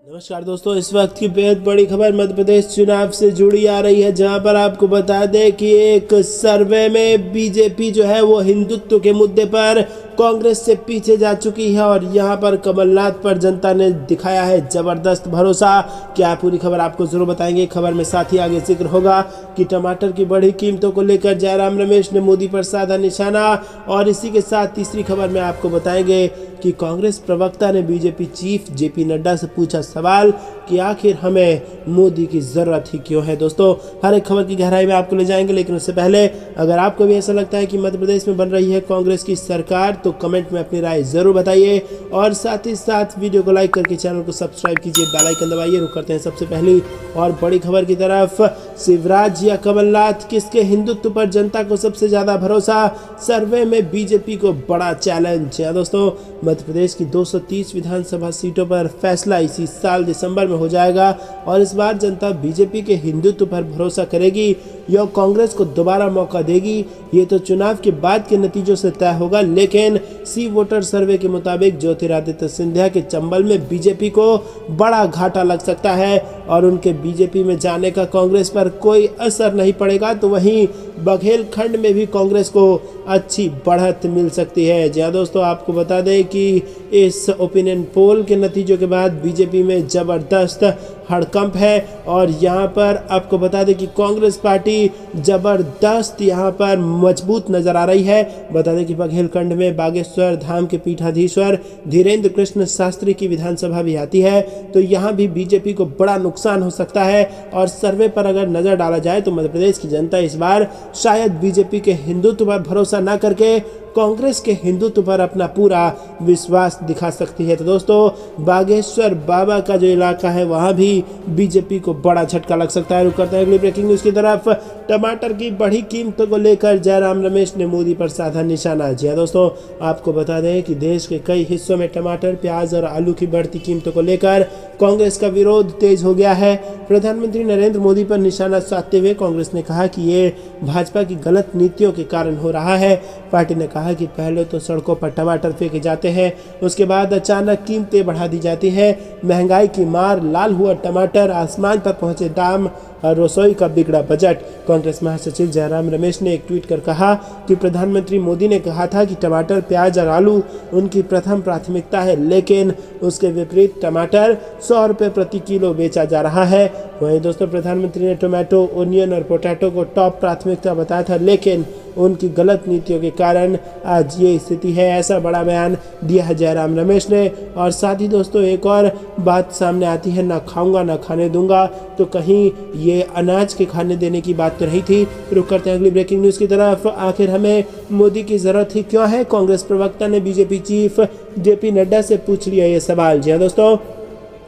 नमस्कार दोस्तों, इस वक्त की बेहद बड़ी खबर मध्य प्रदेश चुनाव से जुड़ी आ रही है, जहां पर आपको बता दें कि एक सर्वे में बीजेपी जो है वो हिंदुत्व के मुद्दे पर कांग्रेस से पीछे जा चुकी है और यहां पर कमलनाथ पर जनता ने दिखाया है जबरदस्त भरोसा। क्या पूरी खबर आपको जरूर बताएंगे। खबर में साथ ही आगे जिक्र होगा कि टमाटर की बढ़ी कीमतों को लेकर जयराम रमेश ने मोदी पर साधा निशाना, और इसी के साथ तीसरी खबर में आपको बताएंगे कि कांग्रेस प्रवक्ता ने बीजेपी चीफ जेपी नड्डा से पूछा सवाल कि आखिर हमें मोदी की जरूरत ही क्यों है। दोस्तों, हर एक खबर की गहराई में आपको ले जाएंगे, लेकिन उससे पहले अगर आपको भी ऐसा लगता है कि मध्य प्रदेश में बन रही है कांग्रेस की सरकार तो कमेंट में अपनी राय जरूर बताइए, और साथ ही साथ वीडियो को लाइक करके चैनल को सब्सक्राइब कीजिए, बेल आइकन दबाइए। रुक करते हैं सबसे पहली और बड़ी खबर की तरफ। शिवराज या कमलनाथ, किसके हिंदुत्व पर जनता को सबसे ज्यादा भरोसा? सर्वे में बीजेपी को बड़ा चैलेंज। दोस्तों, मध्य प्रदेश की 230 विधानसभा सीटों पर फैसला इसी साल दिसंबर में हो जाएगा, और इस बार जनता बीजेपी के हिंदुत्व पर भरोसा करेगी या कांग्रेस को दोबारा मौका देगी, ये तो चुनाव के बाद के नतीजों से तय होगा। लेकिन सी वोटर सर्वे के मुताबिक ज्योतिरादित्य सिंधिया के चंबल में बीजेपी को बड़ा घाटा लग सकता है और उनके बीजेपी में जाने का कांग्रेस पर कोई असर नहीं पड़ेगा। तो वहीं बघेलखंड में भी कांग्रेस को अच्छी बढ़त मिल सकती है। जी हाँ दोस्तों, आपको बता दें कि इस ओपिनियन पोल के नतीजों के बाद बीजेपी में जबरदस्त हड़कंप है, और यहाँ पर आपको बता दें कि कांग्रेस पार्टी जबरदस्त यहाँ पर मजबूत नजर आ रही है। बता दें कि बघेलखंड में बागेश्वर धाम के पीठाधीश्वर धीरेन्द्र कृष्ण शास्त्री की विधानसभा भी आती है, तो यहाँ भी बीजेपी को बड़ा नुकसान हो सकता है। और सर्वे पर अगर नजर डाला जाए तो मध्य प्रदेश की जनता इस बार शायद बीजेपी के हिंदुत्व पर भरोसा न करके कांग्रेस के हिंदुत्व पर अपना पूरा विश्वास दिखा सकती है। तो दोस्तों, बागेश्वर बाबा का जो इलाका है वहां भी बीजेपी को बड़ा झटका लग सकता है। रुक करते हैं अगली ब्रेकिंग न्यूज की तरफ। टमाटर की बढ़ी कीमतों को लेकर जयराम रमेश ने मोदी पर साधा निशाना। जी हाँ दोस्तों, आपको बता दें कि देश के कई हिस्सों में टमाटर, प्याज और आलू की बढ़ती कीमतों को लेकर कांग्रेस का विरोध तेज हो गया है। प्रधानमंत्री नरेंद्र मोदी पर निशाना साधते हुए कांग्रेस ने कहा कि ये भाजपा की गलत नीतियों के कारण हो रहा है। पार्टी ने कहा कि पहले तो सड़कों पर टमाटर फेंके जाते हैं, उसके बाद अचानक कीमतें बढ़ा दी जाती हैं। महंगाई की मार, लाल हुआ टमाटर, आसमान पर पहुंचे दाम और रसोई का बिगड़ा बजट। कांग्रेस महासचिव जयराम रमेश ने एक ट्वीट कर कहा कि प्रधानमंत्री मोदी ने कहा था कि टमाटर, प्याज और आलू उनकी प्रथम प्राथमिकता है, लेकिन उसके विपरीत टमाटर 100 रुपये प्रति किलो बेचा जा रहा है। वहीं दोस्तों, प्रधानमंत्री ने टोमेटो, ओनियन और पोटैटो को टॉप प्राथमिकता बताया था, लेकिन उनकी गलत नीतियों के कारण आज ये स्थिति है। ऐसा बड़ा बयान दिया है जयराम रमेश ने। और साथ ही दोस्तों, एक और बात सामने आती है, ना खाऊंगा ना खाने दूंगा, तो कहीं ये अनाज के खाने देने की बात तो नहीं थी। रुक करते हैं अगली ब्रेकिंग न्यूज़ की तरफ। आखिर हमें मोदी की जरूरत ही क्यों है? कांग्रेस प्रवक्ता ने बीजेपी चीफ जेपी नड्डा से पूछ लिया ये सवाल। जी हाँ दोस्तों,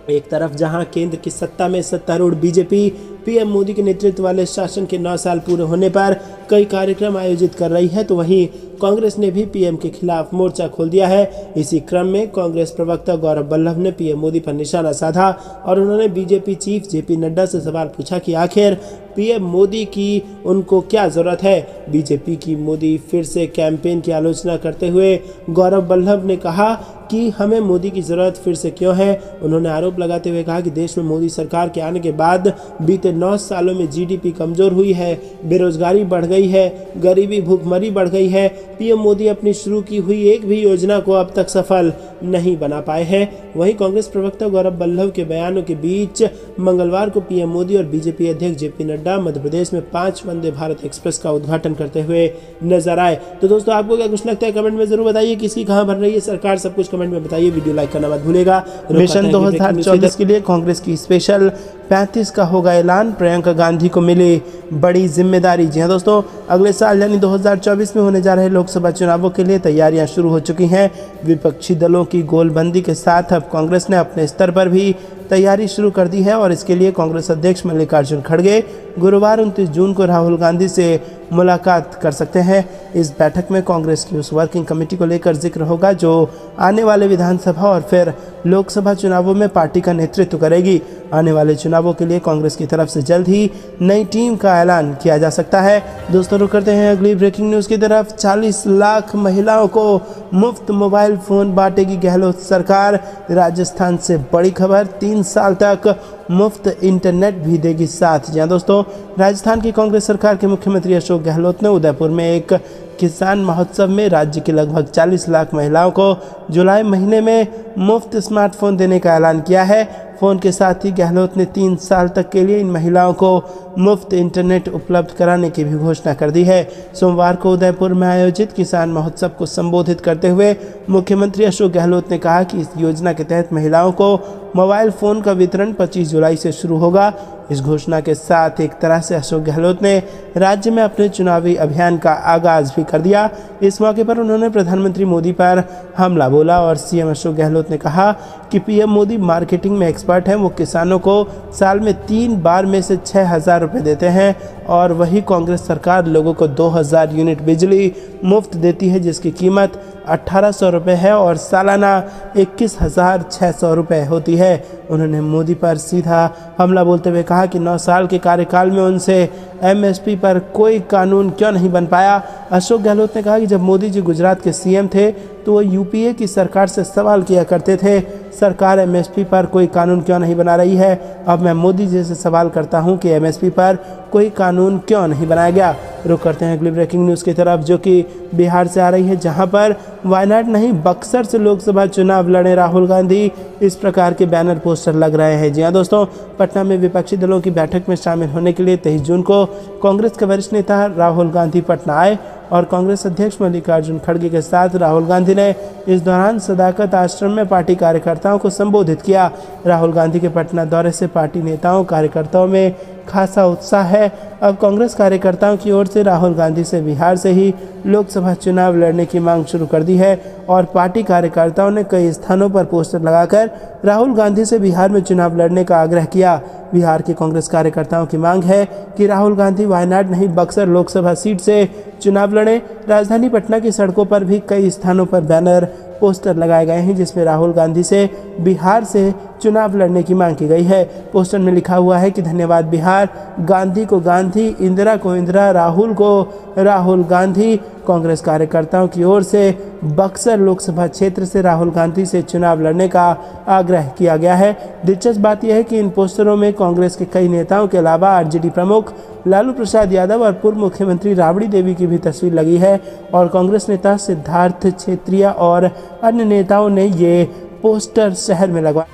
एक तरफ जहां केंद्र की सत्ता में सत्तारूढ़ बीजेपी पीएम मोदी के नेतृत्व वाले शासन के 9 साल पूरे होने पर कई कार्यक्रम आयोजित कर रही है, तो वहीं कांग्रेस ने भी पीएम के खिलाफ मोर्चा खोल दिया है। इसी क्रम में कांग्रेस प्रवक्ता गौरव वल्लभ ने पीएम मोदी पर निशाना साधा और उन्होंने बीजेपी चीफ जेपी नड्डा से सवाल पूछा कि आखिर पीएम मोदी की उनको क्या जरूरत है। बीजेपी की मोदी फिर से कैंपेन की आलोचना करते हुए गौरव वल्लभ ने कहा कि हमें मोदी की जरूरत फिर से क्यों है। उन्होंने आरोप लगाते हुए कहा कि देश में मोदी सरकार के आने के बाद बीते 9 सालों में जीडीपी कमजोर हुई है, बेरोजगारी बढ़ गई है, गरीबी भूखमरी बढ़ गई है। पीएम मोदी अपनी शुरू की हुई एक भी योजना को अब तक सफल नहीं बना पाए हैं। वहीं कांग्रेस प्रवक्ता गौरव वल्लभ के बयानों के बीच मंगलवार को पीएम मोदी और बीजेपी अध्यक्ष जेपी नड्डा मध्य प्रदेश में 5 वंदे भारत एक्सप्रेस का उद्घाटन करते हुए नजर आए। तो दोस्तों, आपको क्या कुछ लगता है कमेंट में जरूर बताइए। किसकी कहां बन रही है सरकार, सब कुछ कमेंट में बताइए। वीडियो लाइक करना मत भूलेगा। मिशन 2024 के लिए कांग्रेस की स्पेशल 35 का होगा ऐलान, प्रियंका गांधी को मिली बड़ी जिम्मेदारी। जी हाँ दोस्तों, अगले साल यानी 2024 में होने जा रहे लोकसभा चुनावों के लिए तैयारियां शुरू हो चुकी हैं। विपक्षी दलों की गोलबंदी के साथ अब कांग्रेस ने अपने स्तर पर भी तैयारी शुरू कर दी है, और इसके लिए कांग्रेस अध्यक्ष मल्लिकार्जुन खड़गे गुरुवार 29 जून को राहुल गांधी से मुलाकात कर सकते हैं। इस बैठक में कांग्रेस की उस वर्किंग कमेटी को लेकर जिक्र होगा जो आने वाले विधानसभा और फिर लोकसभा चुनावों में पार्टी का नेतृत्व करेगी। आने वाले चुनावों के लिए कांग्रेस की तरफ से जल्द ही नई टीम का ऐलान किया जा सकता है। दोस्तों, रुक करते हैं अगली ब्रेकिंग न्यूज़ की तरफ। 40 लाख महिलाओं को मुफ्त मोबाइल फ़ोन बांटेगी गहलोत सरकार। राजस्थान से बड़ी खबर, 3 साल तक मुफ्त इंटरनेट भी देगी साथ। जी हाँ दोस्तों, राजस्थान की कांग्रेस सरकार के मुख्यमंत्री अशोक गहलोत ने उदयपुर में एक किसान महोत्सव में राज्य की लगभग 40 लाख महिलाओं को जुलाई महीने में मुफ्त स्मार्टफोन देने का ऐलान किया है। फ़ोन के साथ ही गहलोत ने 3 साल तक के लिए इन महिलाओं को मुफ्त इंटरनेट उपलब्ध कराने की भी घोषणा कर दी है। सोमवार को उदयपुर में आयोजित किसान महोत्सव को संबोधित करते हुए मुख्यमंत्री अशोक गहलोत ने कहा कि इस योजना के तहत महिलाओं को मोबाइल फ़ोन का वितरण 25 जुलाई से शुरू होगा। इस घोषणा के साथ एक तरह से अशोक गहलोत ने राज्य में अपने चुनावी अभियान का आगाज भी कर दिया। इस मौके पर उन्होंने प्रधानमंत्री मोदी पर हमला बोला और सीएम अशोक गहलोत ने कहा कि पीएम मोदी मार्केटिंग में एक्सपर्ट हैं। वो किसानों को साल में 3 बार में से 6,000 रुपये देते हैं और वही कांग्रेस सरकार लोगों को 2,000 यूनिट बिजली मुफ्त देती है, जिसकी कीमत 1,800 रुपये है और सालाना 21,600 रुपये होती है। उन्होंने मोदी पर सीधा हमला बोलते हुए कहा कि 9 साल के कार्यकाल में उनसे एमएसपी पर कोई कानून क्यों नहीं बन पाया। अशोक गहलोत ने कहा कि जब मोदी जी गुजरात के सीएम थे तो वो यूपीए की सरकार से सवाल किया करते थे, सरकार एमएसपी पर कोई कानून क्यों नहीं बना रही है। अब मैं मोदी जी से सवाल करता हूं कि एमएसपी पर कोई कानून क्यों नहीं बनाया गया। रुक करते हैं अगली ब्रेकिंग न्यूज़ की तरफ, जो कि बिहार से आ रही है, जहां पर वायनाड नहीं बक्सर से लोकसभा चुनाव लड़े राहुल गांधी। इस प्रकार के बैनर पोस्टर लग रहे हैं। जी हाँ दोस्तों, पटना में विपक्षी दलों की बैठक में शामिल होने के लिए 23 जून को कांग्रेस के वरिष्ठ नेता राहुल गांधी पटना आए और कांग्रेस अध्यक्ष मल्लिकार्जुन खड़गे के साथ राहुल गांधी ने इस दौरान सदाकत आश्रम में पार्टी कार्यकर्ताओं को संबोधित किया। राहुल गांधी के पटना दौरे से पार्टी नेताओं कार्यकर्ताओं में खासा उत्साह है। अब कांग्रेस कार्यकर्ताओं की ओर से राहुल गांधी से बिहार से ही लोकसभा चुनाव लड़ने की मांग शुरू कर दी है और पार्टी कार्यकर्ताओं ने कई स्थानों पर पोस्टर लगाकर राहुल गांधी से बिहार में चुनाव लड़ने का आग्रह किया। बिहार के कांग्रेस कार्यकर्ताओं की मांग है कि राहुल गांधी वायनाड नहीं बक्सर लोकसभा सीट से चुनाव लड़े। राजधानी पटना की सड़कों पर भी कई स्थानों पर बैनर पोस्टर लगाए गए हैं जिसमें राहुल गांधी से बिहार से चुनाव लड़ने की मांग की गई है। पोस्टर में लिखा हुआ है कि धन्यवाद बिहार, गांधी को गांधी, इंदिरा को इंदिरा, राहुल को राहुल गांधी। कांग्रेस कार्यकर्ताओं की ओर से बक्सर लोकसभा क्षेत्र से राहुल गांधी से चुनाव लड़ने का आग्रह किया गया है। दिलचस्प बात यह है कि इन पोस्टरों में कांग्रेस के कई नेताओं के अलावा आरजेडी प्रमुख लालू प्रसाद यादव और पूर्व मुख्यमंत्री राबड़ी देवी की भी तस्वीर लगी है और कांग्रेस नेता सिद्धार्थ क्षेत्रिया और अन्य नेताओं ने ये पोस्टर शहर में लगवाए।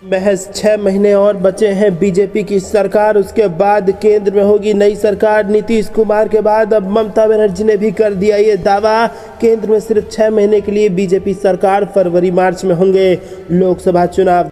महज 6 महीने और बचे हैं बीजेपी की सरकार, उसके बाद केंद्र में होगी नई सरकार। नीतीश कुमार के बाद अब ममता बनर्जी ने भी कर दिया ये दावा। केंद्र में सिर्फ 6 महीने के लिए बीजेपी सरकार, फरवरी मार्च में होंगे लोकसभा चुनाव।